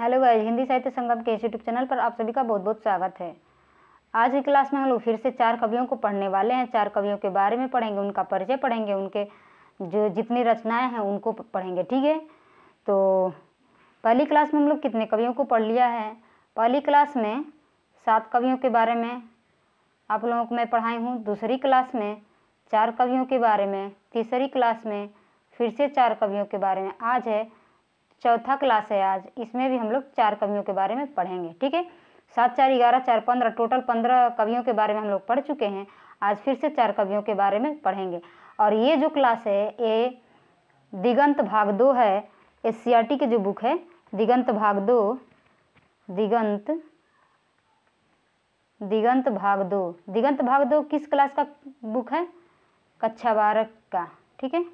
Hello guys, Hindi साहित्य संगम के YouTube channel पर आप सभी का बहुत बहुत स्वागत है। आज की क्लास में हम लोग फिर से 4 कवियों को पढ़ने वाले हैं। 4 कवियों के बारे में पढ़ेंगे, उनका परिचय पढ़ेंगे, उनके जो जितनी रचनाएं हैं उनको पढ़ेंगे। ठीक है, तो पहली क्लास में हम लोग कितने कवियों को पढ़ लिया है? पहली क्लास में 7 कवियों के बारे में आप लोगों को मैं पढ़ाई हूँ। दूसरी क्लास में 4 कवियों के बारे में, तीसरी क्लास में फिर से 4 कवियों के बारे में। आज है चौथा क्लास है आज, इसमें भी हम लोग 4 कवियों के बारे में पढ़ेंगे। ठीक है, 7 4 11 4 15, टोटल 15 कवियों के बारे में हम लोग पढ़ चुके हैं। आज फिर से 4 कवियों के बारे में पढ़ेंगे। और ये जो क्लास है ये दिगंत भाग 2 है। एससीईआरटी की जो बुक है दिगंत भाग 2, दिगंत भाग 2, दिगंत भाग 2 किस क्लास का बुक है? कक्षा 12 का। ठीक है,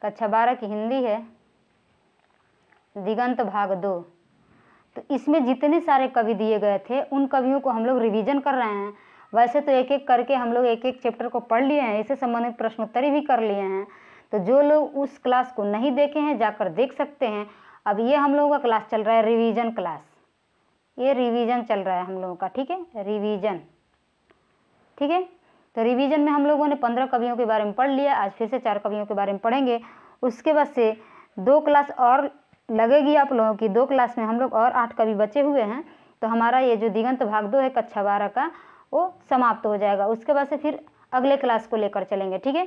कक्षा 12 की हिंदी है, दिगंत भाग 2। तो इसमें जितने सारे कवि दिए गए थे उन कवियों को हम लोग रिवीजन कर रहे हैं। वैसे तो एक एक करके हम लोग एक एक चैप्टर को पढ़ लिए हैं, इससे संबंधित प्रश्नोत्तरी भी कर लिए हैं। तो जो लोग उस क्लास को नहीं देखे हैं जाकर देख सकते हैं। अब ये हम लोगों का क्लास चल रहा है रिवीजन क्लास, ये रिवीजन चल रहा है हम लोगों का। ठीक है, रिवीजन। ठीक है, तो रिवीजन में हम लोगों ने 15 कवियों के बारे में पढ़ लिया। आज फिर से 4 कवियों के बारे में पढ़ेंगे। उसके बाद से 2 क्लास और लगेगी आप लोगों की। 2 क्लास में हम लोग और 8 कवि बचे हुए हैं। तो हमारा ये जो दिगंत भाग 2 है कक्षा 12 का, वो समाप्त हो जाएगा। उसके बाद से फिर अगले क्लास को लेकर चलेंगे। ठीक है,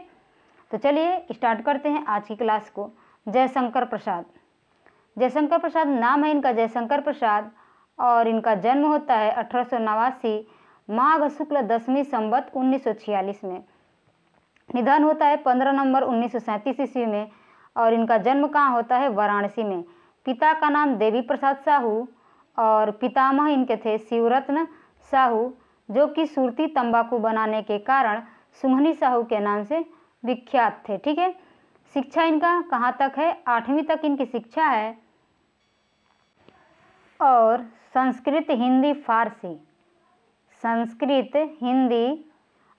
तो चलिए स्टार्ट करते हैं आज की क्लास को। जयशंकर प्रसाद। जयशंकर प्रसाद नाम है इनका जयशंकर प्रसाद, और इनका जन्म होता है 1889 माघ शुक्ल 10वीं संवत 1946 में। निधन होता है 15 नवंबर 1937 ईस्वी में। और इनका जन्म कहाँ होता है? वाराणसी में। पिता का नाम देवी प्रसाद साहू और पितामह इनके थे शिवरत्न साहू, जो कि सुरती तंबाकू बनाने के कारण सुमनी साहू के नाम से विख्यात थे। ठीक है, शिक्षा इनका कहाँ तक है? 8वीं तक इनकी शिक्षा है। और संस्कृत हिंदी फारसी, संस्कृत हिंदी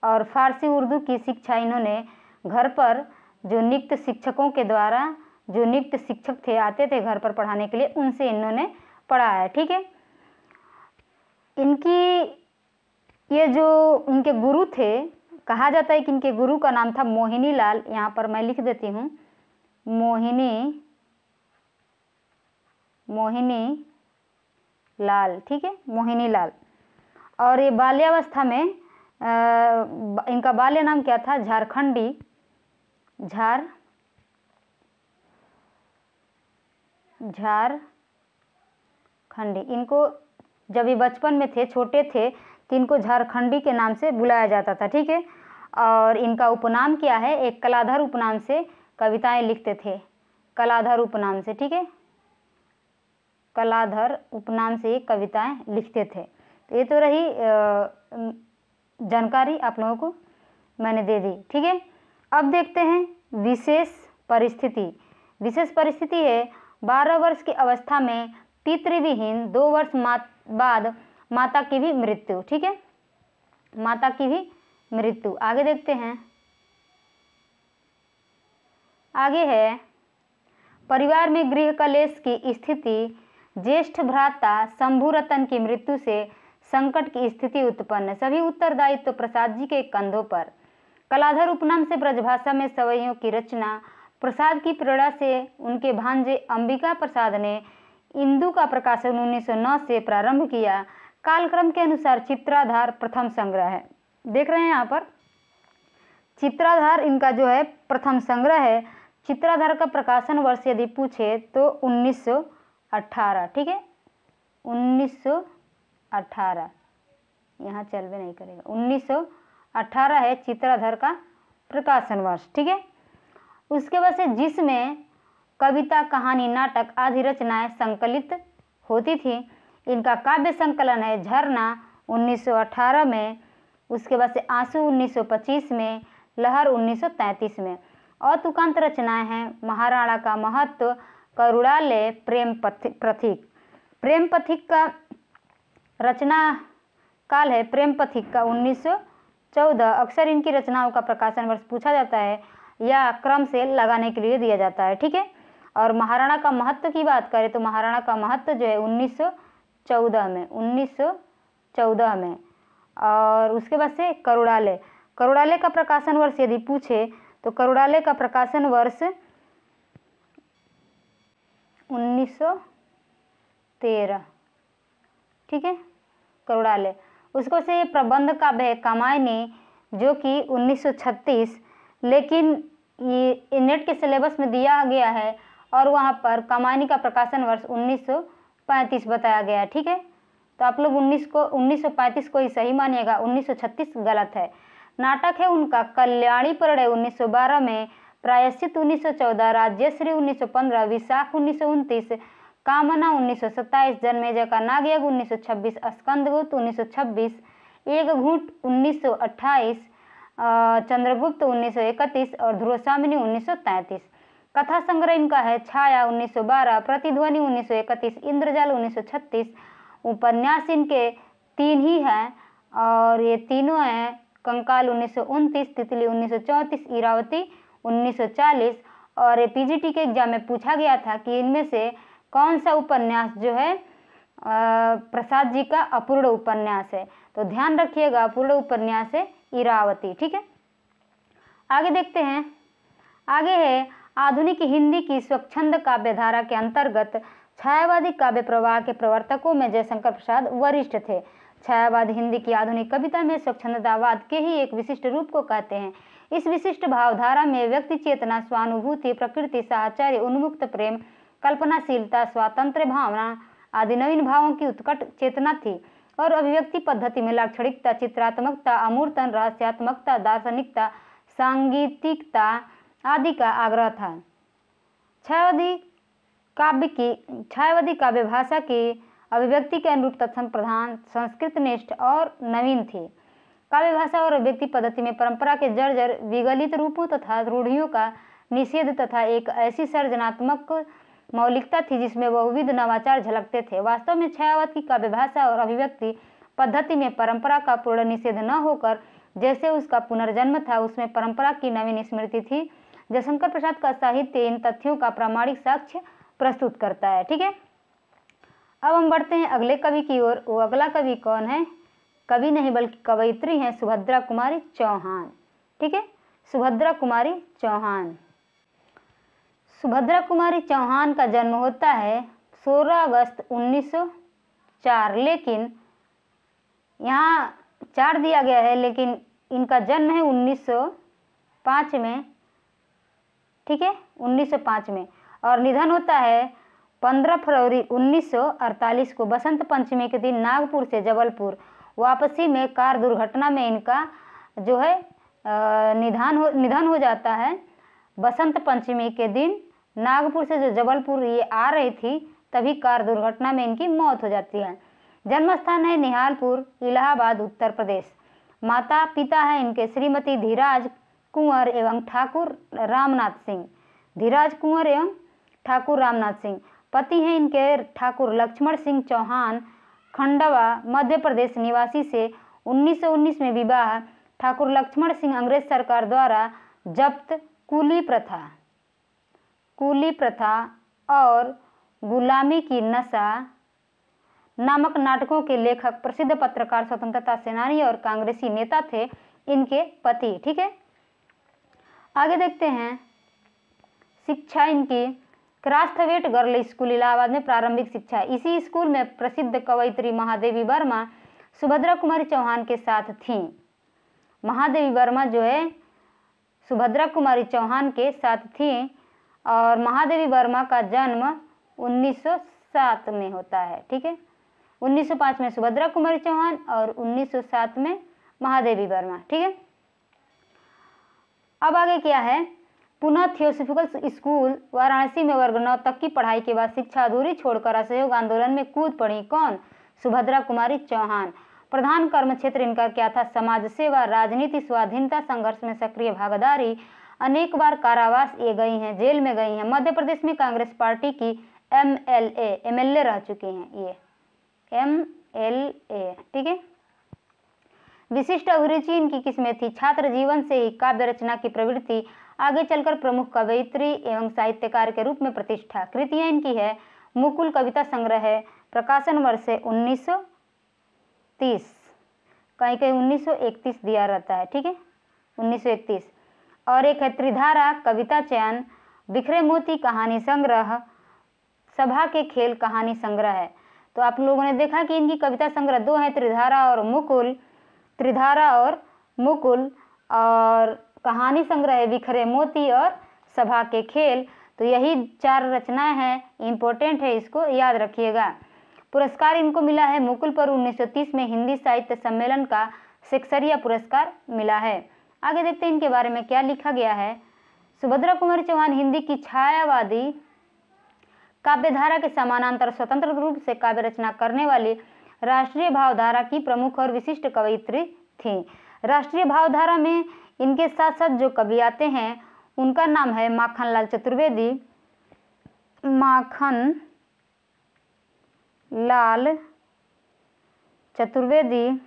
और फारसी उर्दू की शिक्षा इन्होंने घर पर जो नियुक्त शिक्षकों के द्वारा, जो नियुक्त शिक्षक थे आते थे घर पर पढ़ाने के लिए, उनसे इन्होंने पढ़ा है। ठीक है, इनकी ये जो इनके गुरु थे, कहा जाता है कि इनके गुरु का नाम था मोहिनी लाल। यहाँ पर मैं लिख देती हूँ, मोहिनी लाल। ठीक है, मोहिनी लाल। और ये बाल्यावस्था में इनका बाल्य नाम क्या था? झारखंडी। इनको जब ये बचपन में थे, छोटे थे, तो इनको झारखंडी के नाम से बुलाया जाता था। ठीक है, और इनका उपनाम क्या है? एक कलाधर उपनाम से कविताएं लिखते थे, कलाधर उपनाम से। ठीक है, कलाधर उपनाम से कविताएं लिखते थे। तो ये तो रही जानकारी आप लोगों को मैंने दे दी। ठीक है, अब देखते हैं विशेष परिस्थिति। विशेष परिस्थिति है 12 वर्ष की अवस्था में पितृविहीन, 2 वर्ष बाद माता की भी मृत्यु। ठीक है, माता की भी मृत्यु। आगे देखते हैं, आगे है परिवार में गृह कलेश की स्थिति। ज्येष्ठ भ्राता शंभुरतन की मृत्यु से संकट की स्थिति उत्पन्न, सभी उत्तरदायित्व प्रसाद जी के कंधों पर। कलाधर उपनाम से ब्रजभाषा में सवैयों की रचना। प्रसाद की प्रेरणा से उनके भांजे अंबिका प्रसाद ने इंदु का प्रकाशन 1909 से प्रारंभ किया। कालक्रम के अनुसार चित्राधार प्रथम संग्रह है। देख रहे हैं यहाँ पर, चित्राधार इनका जो है प्रथम संग्रह है। चित्राधार का प्रकाशन वर्ष यदि पूछे तो 1918। ठीक है, 1918, यहाँ चल भी नहीं करेगा, 1918 है चित्राधार का प्रकाशन वर्ष। ठीक है, उसके बाद से जिसमें कविता, कहानी, नाटक आदि रचनाएं संकलित होती थी। इनका काव्य संकलन है झरना 1918 में। उसके बाद से आंसू 1925 में, लहर 1933 में। और तुकांत रचनाएं हैं महाराणा का महत्व, करुणालय, प्रेम पथिक। प्रेम पथिक का रचना काल है प्रेम पथिक का 1914। अक्सर इनकी रचनाओं का प्रकाशन वर्ष पूछा जाता है या क्रम से लगाने के लिए दिया जाता है। ठीक है, और महाराणा का महत्व की बात करें तो महाराणा का महत्व जो है 1914 में। और उसके बाद से करुड़ालय का प्रकाशन वर्ष यदि पूछे तो करुड़ालय का प्रकाशन वर्ष 1913, ठीक है, करुड़ालय। उसको से प्रबंध काव्य है कामायनी जो कि 1936, लेकिन ये नेट के सिलेबस में दिया गया है और वहाँ पर कामायनी का प्रकाशन वर्ष 1935 बताया गया है, ठीक है। तो आप लोग 1935 को ही सही मानिएगा, 1936 गलत है। नाटक है उनका कल्याणी परिणय 1912 में, प्रायश्चित 1914, राज्यश्री 1915, विशाख 1929, कामना 1927, जन्मेजय का नागयज्ञ 1926, स्कंदगुप्त 1926, एक घूंट 1928, चंद्रगुप्त 1931 और ध्रुवसामिनी 1933। कथा संग्रह इनका है छाया 1912, प्रतिध्वनि 1931, इंद्रजाल 1936। उपन्यास इनके 3 ही हैं और ये तीनों हैं कंकाल 1929, तितली 1934, इरावती 1940। और ये पीजीटी के एग्जाम में पूछा गया था कि इनमें से कौन सा उपन्यास जो है प्रसाद जी का अपूर्ण उपन्यास है। तो ध्यान रखिएगा अपूर्ण उपन्यास है इरावती, ठीक है। आगे देखते हैं, आगे है आधुनिक हिंदी की स्वच्छंद काव्य धारा के अंतर्गत छायावादी काव्य प्रवाह के प्रवर्तकों में जयशंकर प्रसाद वरिष्ठ थे। छायावाद हिंदी की आधुनिक कविता में स्वच्छंदतावाद के ही एक विशिष्ट रूप को कहते हैं। इस विशिष्ट भावधारा में व्यक्ति चेतना, स्वानुभूति, प्रकृति, साहचर्य, उन्मुक्त प्रेम, कल्पनाशीलता, स्वातंत्र्य भावना आदि नवीन भावों की उत्कट चेतना थी और अभिव्यक्ति पद्धति में लाक्षणिकता, चित्रात्मकता, अमूर्तन, रहस्यात्मकता, दार्शनिकता, सांगीतिकता आदि का आग्रह था। छायावादी काव्य भाषा की अभिव्यक्ति के अनुरूप तत्सम प्रधान, संस्कृत निष्ठ और नवीन थी। काव्य भाषा और अभिव्यक्ति पद्धति में परंपरा के जर्जर विगलित रूपों तथा रूढ़ियों का निषेध तथा एक ऐसी सर्जनात्मक मौलिकता थी जिसमें बहुविध नवाचार झलकते थे। वास्तव में छायावाद की काव्य भाषा और अभिव्यक्ति पद्धति में परंपरा का पूर्ण निषेध न होकर जैसे उसका पुनर्जन्म था, उसमें परंपरा की नवीन स्मृति थी। जयशंकर प्रसाद का साहित्य इन तथ्यों का प्रामाणिक साक्ष्य प्रस्तुत करता है, ठीक है। अब हम बढ़ते हैं अगले कवि की ओर। वो अगला कवि कौन है? कवि नहीं बल्कि कवयित्री हैं सुभद्रा कुमारी चौहान, ठीक है, सुभद्रा कुमारी चौहान। सुभद्रा कुमारी चौहान का जन्म होता है 16 अगस्त 1904, लेकिन यहाँ 4 दिया गया है, लेकिन इनका जन्म है 1905 में, ठीक है, 1905 में। और निधन होता है 15 फरवरी 1948 को बसंत पंचमी के दिन नागपुर से जबलपुर वापसी में कार दुर्घटना में इनका जो है निधन हो जाता है। बसंत पंचमी के दिन नागपुर से जो जबलपुर ये आ रही थी तभी कार दुर्घटना में इनकी मौत हो जाती है। जन्म स्थान है निहालपुर, इलाहाबाद, उत्तर प्रदेश। माता पिता है इनके श्रीमती धीराज कुंवर एवं ठाकुर रामनाथ सिंह, धीराज कुंवर एवं ठाकुर रामनाथ सिंह। पति हैं इनके ठाकुर लक्ष्मण सिंह चौहान, खंडवा मध्य प्रदेश निवासी से 1919 में विवाह। ठाकुर लक्ष्मण सिंह अंग्रेज सरकार द्वारा जब्त कुली प्रथा और गुलामी की नशा नामक नाटकों के लेखक, प्रसिद्ध पत्रकार, स्वतंत्रता सेनानी और कांग्रेसी नेता थे इनके पति, ठीक है। आगे देखते हैं शिक्षा इनकी क्रास्थवेट गर्ल स्कूल इलाहाबाद में प्रारंभिक शिक्षा। इसी स्कूल में प्रसिद्ध कवयित्री महादेवी वर्मा सुभद्रा कुमारी चौहान के साथ थीं। महादेवी वर्मा जो है सुभद्रा कुमारी चौहान के साथ थीं और महादेवी वर्मा का जन्म 1907 में होता है, ठीक है। 1905 में सुभद्रा कुमारी चौहान और 1907 में महादेवी वर्मा, ठीक है। अब आगे क्या है, पुनः थियोसॉफिकल स्कूल वाराणसी में वर्ग 9 तक की पढ़ाई के बाद शिक्षा अधूरी छोड़कर असहयोग आंदोलन में कूद पड़ी। कौन? सुभद्रा कुमारी चौहान। प्रधान कर्म क्षेत्र इनका क्या था? समाज सेवा, राजनीति, स्वाधीनता संघर्ष में सक्रिय भागीदारी। अनेक बार कारावास ये गई हैं, जेल में गई हैं। मध्य प्रदेश में कांग्रेस पार्टी की एमएलए रह चुकी हैं, ये एमएलए, ठीक है। विशिष्ट अभिरुचि इनकी किसमें थी? छात्र जीवन से ही काव्य रचना की प्रवृत्ति, आगे चलकर प्रमुख कवयित्री एवं साहित्यकार के रूप में प्रतिष्ठा। कृतियाँ इनकी है मुकुल कविता संग्रह है, प्रकाशन वर्ष है 1930, कहीं कहीं 1931 दिया रहता है, ठीक है 1931। और एक है त्रिधारा कविता चयन, बिखरे मोती कहानी संग्रह, सभा के खेल कहानी संग्रह है। तो आप लोगों ने देखा कि इनकी कविता संग्रह दो हैं, त्रिधारा और मुकुल, और कहानी संग्रह है बिखरे मोती और सभा के खेल। तो यही 4 रचनाएं हैं, इम्पोर्टेंट है, इसको याद रखिएगा। पुरस्कार इनको मिला है मुकुल पर 1930 में हिंदी साहित्य सम्मेलन का सेक्सरिया पुरस्कार मिला है। आगे देखते हैं इनके बारे में क्या लिखा गया है। सुभद्रा कुमारी चौहान हिंदी की छायावादी काव्यधारा के समानांतर स्वतंत्र रूप से काव्य रचना करने वाली राष्ट्रीय भावधारा की प्रमुख और विशिष्ट कवयित्री थी। राष्ट्रीय भावधारा में इनके साथ साथ जो कवि आते हैं उनका नाम है माखनलाल चतुर्वेदी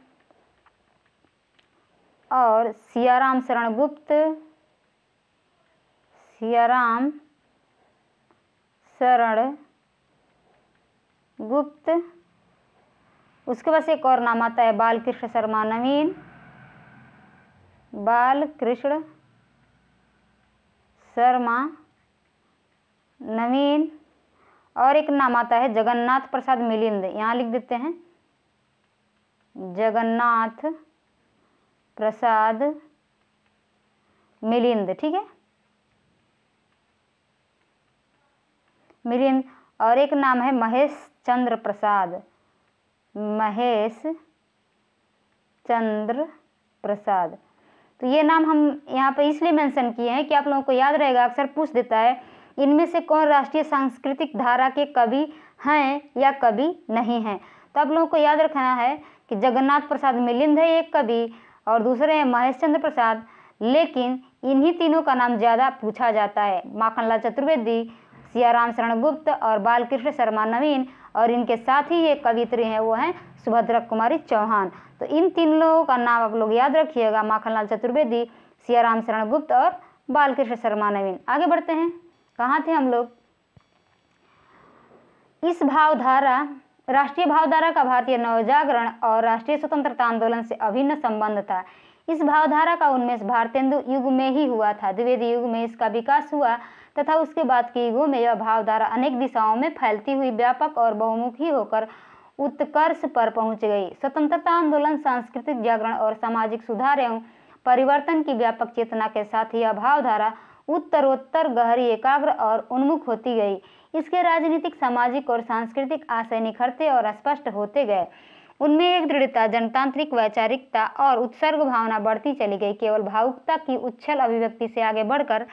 और सियाराम शरण गुप्त। उसके बाद एक और नाम आता है बालकृष्ण शर्मा नवीन, और एक नाम आता है जगन्नाथ प्रसाद मिलिंद। यहाँ लिख देते हैं जगन्नाथ प्रसाद मिलिंद, ठीक है मिलिंद। और एक नाम है महेश चंद्र प्रसाद। तो ये नाम हम यहाँ पे इसलिए मेंशन किए हैं कि आप लोगों को याद रहेगा, अक्सर पूछ देता है इनमें से कौन राष्ट्रीय सांस्कृतिक धारा के कवि हैं या कवि नहीं हैं। तो आप लोगों को याद रखना है कि जगन्नाथ प्रसाद मिलिंद है एक कवि और दूसरे हैं महेश चंद्र प्रसाद, लेकिन इन्हीं तीनों का नाम ज़्यादा पूछा जाता है, माखनलाल चतुर्वेदी, सियाराम शरण गुप्त और बालकृष्ण शर्मा नवीन। और इनके साथ ही एक कवियत्री हैं वो हैं सुभद्रा कुमारी चौहान। तो इन 3 लोगों का नाम आप लोग याद रखिएगा, माखनलाल चतुर्वेदी, सियाराम शरण गुप्त और बालकृष्ण शर्मा नवीन। आगे बढ़ते हैं, कहाँ थे हम लोग। इस भावधारा राष्ट्रीय भावधारा का भारतीय नवजागरण और राष्ट्रीय स्वतंत्रता आंदोलन से अभिन्न संबंध था। इस भावधारा का उन्मेष भारतेंदु युग में ही हुआ था। द्विवेदी युग में इसका विकास हुआ तथा उसके बाद के युगों में यह भावधारा अनेक दिशाओं में फैलती हुई व्यापक और बहुमुखी होकर उत्कर्ष पर पहुंच गई। स्वतंत्रता आंदोलन, सांस्कृतिक जागरण और सामाजिक सुधार एवं परिवर्तन की व्यापक चेतना के साथ यह भावधारा उत्तरोत्तर गहरी, एकाग्र और उन्मुख होती गई। इसके राजनीतिक, सामाजिक और सांस्कृतिक आशय निखरते और स्पष्ट होते गए। उनमें एक दृढ़ता, जनतांत्रिक वैचारिकता और उत्सर्ग भावना बढ़ती चली गई। केवल भावुकता की उच्छल अभिव्यक्ति से आगे बढ़कर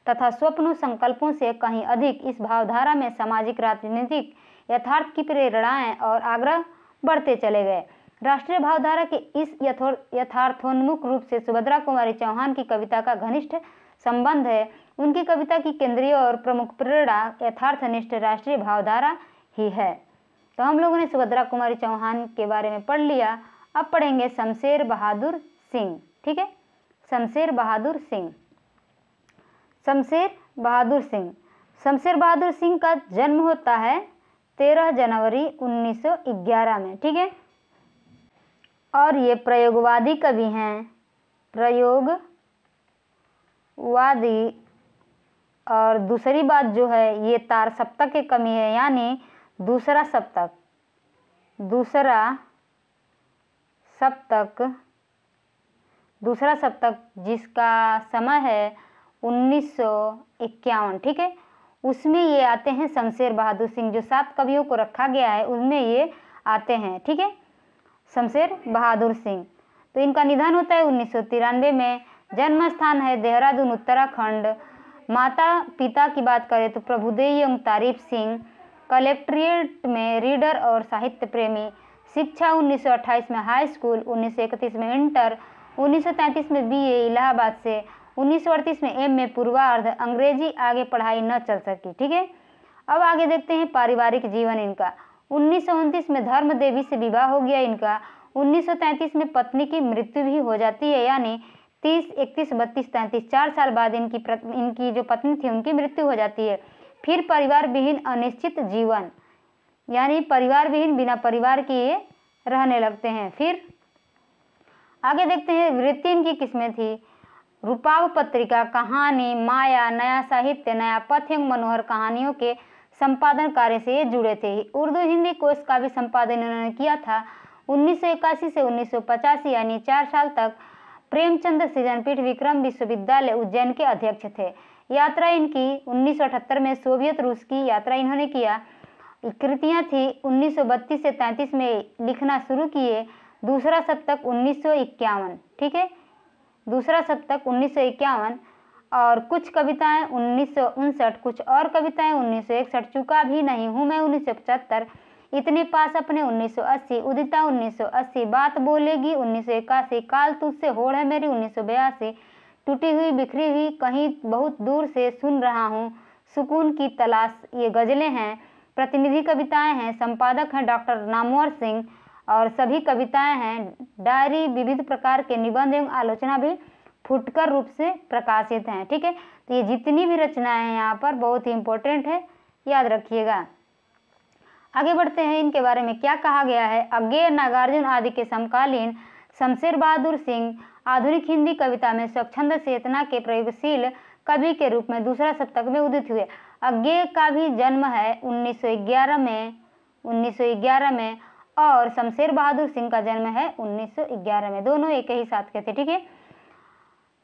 तथा स्वप्नों, संकल्पों से कहीं अधिक इस भावधारा में सामाजिक, राजनीतिक यथार्थ की प्रेरणाएं और आग्रह बढ़ते चले गए। राष्ट्रीय भावधारा के इस यथार्थोन्मुख रूप से सुभद्रा कुमारी चौहान की कविता का घनिष्ठ संबंध है। उनकी कविता की केंद्रीय और प्रमुख प्रेरणा यथार्थनिष्ठ राष्ट्रीय भावधारा ही है। तो हम लोगों ने सुभद्रा कुमारी चौहान के बारे में पढ़ लिया। अब पढ़ेंगे शमशेर बहादुर सिंह, ठीक है। शमशेर बहादुर सिंह का जन्म होता है 13 जनवरी 1911 में, ठीक है। और ये प्रयोगवादी कवि हैं, प्रयोगवादी। और दूसरी बात जो है, ये तार सप्तक के कवि है, यानी दूसरा सप्तक जिसका समय है 1951, ठीक है, उसमें ये आते हैं शमशेर बहादुर सिंह। जो 7 कवियों को रखा गया है उनमें ये आते हैं, ठीक है, शमशेर बहादुर सिंह। तो इनका निधन होता है 1993 में। जन्म स्थान है देहरादून, उत्तराखंड। माता पिता की बात करें तो प्रभुदेवी एवं तारीफ सिंह, कलेक्ट्रेट में रीडर और साहित्य प्रेमी। शिक्षा 1928 में हाई स्कूल, 1931 में इंटर, 1933 में BA इलाहाबाद से, 1938 में MA पूर्वार्ध। अंग्रेजी आगे पढ़ाई न चल सकी, ठीक है। अब आगे देखते हैं पारिवारिक जीवन इनका। 1929 में धर्म देवी से विवाह हो गया इनका। 1933 में पत्नी की मृत्यु भी हो जाती है, यानी 30, 31, 32, 33 4 साल बाद इनकी जो पत्नी थी उनकी मृत्यु हो जाती है। फिर परिवार विहीन अनिश्चित जीवन, यानी परिवार विहीन बिना परिवार के ये रहने लगते हैं। फिर आगे देखते हैं वृत्ति इनकी किसमें थी। रूपाव पत्रिका, कहानी, माया, नया साहित्य, नया पथ एवं मनोहर कहानियों के संपादन कार्य से ये जुड़े थे। उर्दू हिंदी कोश का भी संपादन इन्होंने किया था। 1981 से 1985 यानी 4 साल तक प्रेमचंद सृजनपीठ विक्रम विश्वविद्यालय उज्जैन के अध्यक्ष थे। यात्रा इनकी 1978 में सोवियत रूस की यात्रा इन्होंने किया। कृतियाँ थी 1932 से 33 में लिखना शुरू किए। दूसरा शतक 1951, ठीक है, दूसरा शतक 1951 और कुछ कविताएं 1959, कुछ और कविताएं 1961, चुका भी नहीं हूँ मैं 1975, इतने पास अपने 1980, उदिता 1980, बात बोलेगी 1981, काल तुझसे होड़ है मेरी 1982, टूटी हुई बिखरी हुई कहीं बहुत दूर से सुन रहा हूँ, सुकून की तलाश, ये गजलें हैं। प्रतिनिधि कविताएं हैं, संपादक हैं डॉक्टर नामवर सिंह और सभी कविताएं हैं। डायरी, विविध प्रकार के निबंध एवं आलोचना भी फुटकर रूप से प्रकाशित हैं, ठीक है। तो ये जितनी भी रचनाएं हैं यहाँ पर बहुत ही इंपॉर्टेंट है, याद रखिएगा। आगे बढ़ते हैं, इनके बारे में क्या कहा गया है। अज्ञेय, नागार्जुन आदि के समकालीन शमशेर बहादुर सिंह आधुनिक हिंदी कविता में स्वच्छंद चेतना के प्रयोगशील कवि के रूप में दूसरा शतक में उदित हुए। अज्ञेय का भी जन्म है 1911 में और शमशेर बहादुर सिंह का जन्म है 1911 में, दोनों एक ही साथ के थे, ठीक है।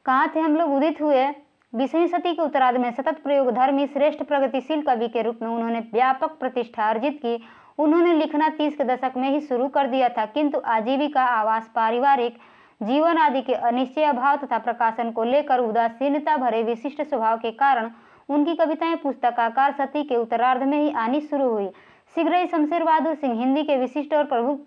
कहाँ थे हम लोग, उदित हुए 20वीं सदी के उत्तरार्ध में। सतत प्रयोग धर्मी श्रेष्ठ प्रगतिशील कवि के रूप में उन्होंने व्यापक प्रतिष्ठा अर्जित की। उन्होंने लिखना 30 के दशक में ही शुरू कर दिया था, किंतु आजीविका, आवास, पारिवारिक जीवन आदि के अनिश्चय अभाव तथा प्रकाशन को लेकर उदासीनता भरे विशिष्ट स्वभाव के कारण उनकी कविताएं पुस्तकाकार सदी के उत्तरार्ध में ही आनी शुरू हुई। शीघ्र ही शमशेर बहादुर सिंह हिंदी के विशिष्ट और प्रमुख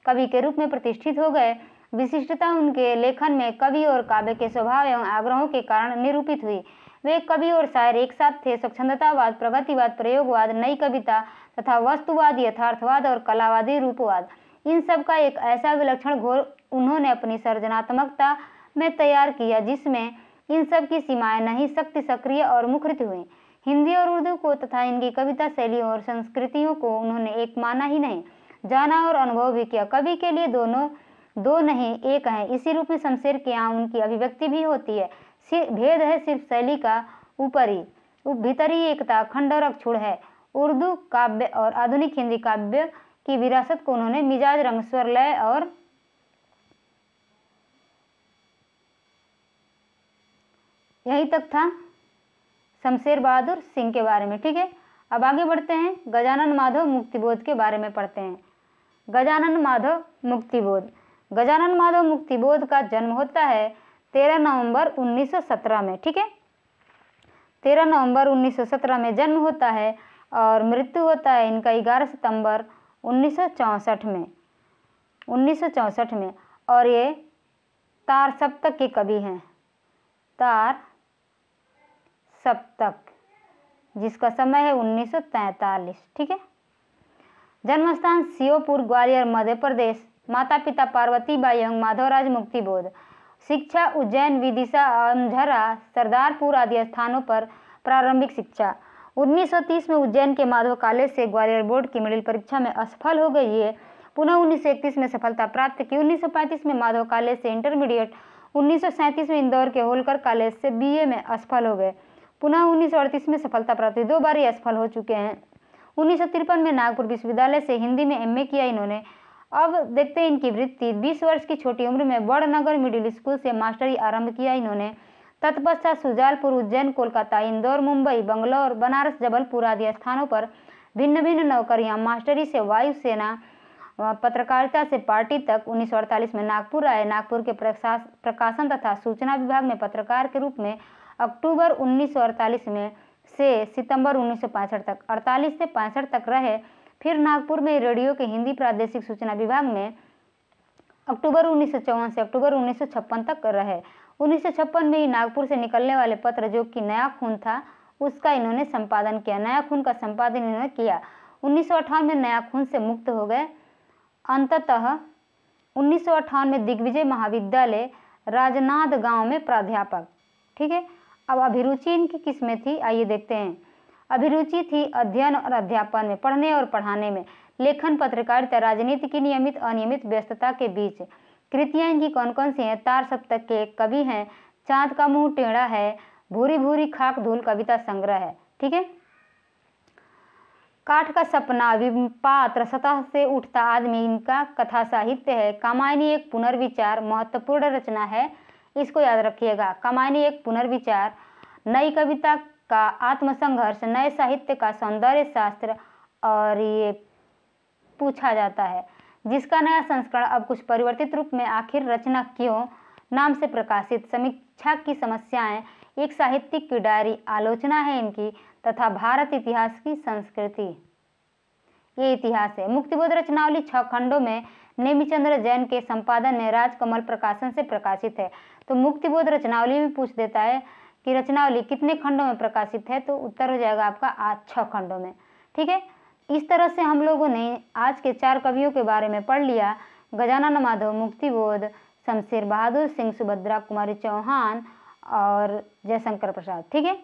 कवि के रूप में प्रतिष्ठित हो गए। विशिष्टता उनके लेखन में कवि और काव्य के स्वभाव एवं आग्रहों के कारण निरूपित हुई। वे कवि और शायर एक साथ थे। स्वच्छंदतावाद, प्रगतिवाद, प्रयोगवाद, नई कविता तथा वस्तुवाद, यथार्थवाद और कलावादी रूपवाद, इन सब का एक ऐसा विलक्षण घोर उन्होंने अपनी सृजनात्मकता में तैयार किया जिसमें इन सब की सीमाएं नहीं, शक्ति सक्रिय और मुखरित हुई। हिंदी और उर्दू को तथा इनकी कविता शैलियों और संस्कृतियों को उन्होंने एक माना ही नहीं, जाना और अनुभव भी किया। कवि के लिए दोनों दो नहीं एक है। इसी रूप में शमशेर के यहाँ उनकी अभिव्यक्ति भी होती है। भेद है सिर्फ शैली का, ऊपरी भीतरी एकता अखंड और अक्षुण्ण है। उर्दू काव्य और आधुनिक हिंदी काव्य की विरासत को उन्होंने मिजाज, रंग, स्वर, लय और यही तक था शमशेर बहादुर सिंह के बारे में, ठीक है। अब आगे बढ़ते हैं, गजानन माधव मुक्तिबोध के बारे में पढ़ते हैं। गजानन माधव मुक्तिबोध। गजानन माधव मुक्तिबोध का जन्म होता है 13 नवंबर 1917 में, ठीक है। 13 नवंबर 1917 में जन्म होता है और मृत्यु होता है इनका 11 सितंबर 1964 में। और ये तार सप्तक के कवि हैं। तार सप्तक, जिसका समय है 1943, ठीक है। जन्मस्थान श्योपुर, ग्वालियर, मध्य प्रदेश। माता पिता पार्वतीबाई एवं माधवराज मुक्तिबोध। शिक्षा उज्जैन, विदिशा, अमझरा, सरदारपुर आदि स्थानों पर प्रारंभिक शिक्षा। 1930 में उज्जैन के माधव कॉलेज से ग्वालियर बोर्ड की मिडिल परीक्षा में असफल हो गई है। पुनः 1931 में सफलता प्राप्त की। 1935 में माधव कॉलेज से इंटरमीडिएट। 1937 में इंदौर के होलकर कॉलेज से बीए में असफल हो गए। पुनः 1938 में सफलता प्राप्त, 2 बार ही असफल हो चुके हैं। 1953 में नागपुर विश्वविद्यालय से हिंदी में एमए किया इन्होंने। अब देखते हैं इनकी वृत्ति। 20 वर्ष की छोटी उम्र में बड़नगर मिडिल स्कूल से मास्टरी आरंभ किया इन्होंने। तत्पश्चात सुजालपुर, उज्जैन, कोलकाता, इंदौर, मुंबई, बंगलौर, बनारस, जबलपुर आदि स्थानों पर भिन्न भिन्न नौकरियां, मास्टरी से वायुसेना, पत्रकारिता से पार्टी तक। 1948 में नागपुर आए। नागपुर के प्रकाशन तथा सूचना विभाग में पत्रकार के रूप में अक्टूबर 1948 में से सितंबर 1965 तक, 48 से 65 तक रहे। फिर नागपुर में रेडियो के हिंदी प्रादेशिक सूचना विभाग में अक्टूबर 1954 से अक्टूबर 1956 तक रहे। 1956 में ही नागपुर से निकलने वाले पत्र जो कि नया खून था उसका इन्होंने संपादन किया। नया खून का संपादन इन्होंने किया। 1958 में नया खून से मुक्त हो गए। अंततः 1958 में दिग्विजय महाविद्यालय राजनांद गांव में प्राध्यापक। ठीक है, अब अभिरुचि इनकी किस में थी, आइए देखते हैं। अभिरुचि थी अध्ययन और अध्यापन में, पढ़ने और पढ़ाने में, लेखन, पत्रकारिता, राजनीति की नियमित अनियमित व्यस्तता के बीच। कृतियां इनकी कौन कौन सी हैं, तार सप्तक के कवि हैं, चांद का मुंह टेढ़ा है, भूरी भूरी खाक धूल कविता संग्रह है। ठीक है, काठ का सपना, विपात्र, सतह से उठता आदमी इनका कथा साहित्य है। कामायनी एक पुनर्विचार महत्वपूर्ण रचना है, इसको याद रखिएगा। कामायनी एक पुनर्विचार, नई कविता का आत्मसंघर्ष, नए साहित्य का सौंदर्य शास्त्र। और ये पूछा जाता है जिसका नया संस्करण अब कुछ परिवर्तित रूप में आखिर रचना क्यों नाम से प्रकाशित। समीक्षा की समस्याएं, एक साहित्यिक की डायरी, आलोचना है इनकी, तथा भारत इतिहास की संस्कृति, ये इतिहास है। मुक्तिबोध रचनावली 6 खंडों में नेमिचंद्र जैन के संपादन में राजकमल प्रकाशन से प्रकाशित है। तो मुक्तिबोध रचनावली भी पूछ देता है कि रचनावली कितने खंडों में प्रकाशित है, तो उत्तर हो जाएगा आपका 6 खंडों में। ठीक है, इस तरह से हम लोगों ने आज के 4 कवियों के बारे में पढ़ लिया, गजानन माधव, मुक्तिबोध, शमशेर बहादुर सिंह, सुभद्रा कुमारी चौहान और जयशंकर प्रसाद। ठीक है,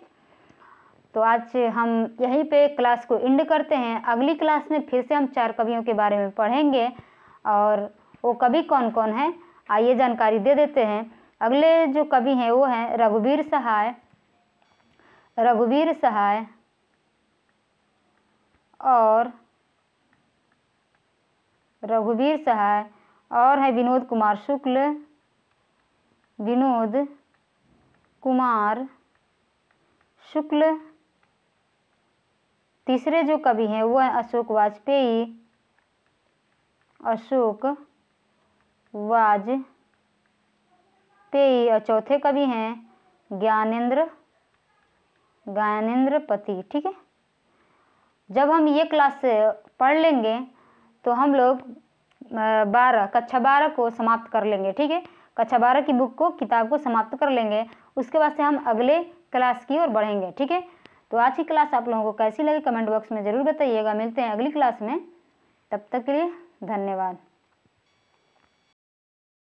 तो आज हम यहीं पे क्लास को एंड करते हैं। अगली क्लास में फिर से हम 4 कवियों के बारे में पढ़ेंगे और वो कवि कौन कौन है आइए जानकारी दे देते हैं। अगले जो कवि हैं वो हैं रघुवीर सहाय और है विनोद कुमार शुक्ल। तीसरे जो कवि हैं वो है अशोक वाजपेयी और चौथे कवि हैं ज्ञानेंद्रपति। ठीक है, जब हम ये क्लास पढ़ लेंगे तो हम लोग कक्षा 12 को समाप्त कर लेंगे। ठीक है, कक्षा 12 की किताब को समाप्त कर लेंगे, उसके बाद से हम अगले क्लास की ओर बढ़ेंगे। ठीक है, तो आज की क्लास आप लोगों को कैसी लगी कमेंट बॉक्स में ज़रूर बताइएगा। मिलते हैं अगली क्लास में, तब तक के लिए धन्यवाद।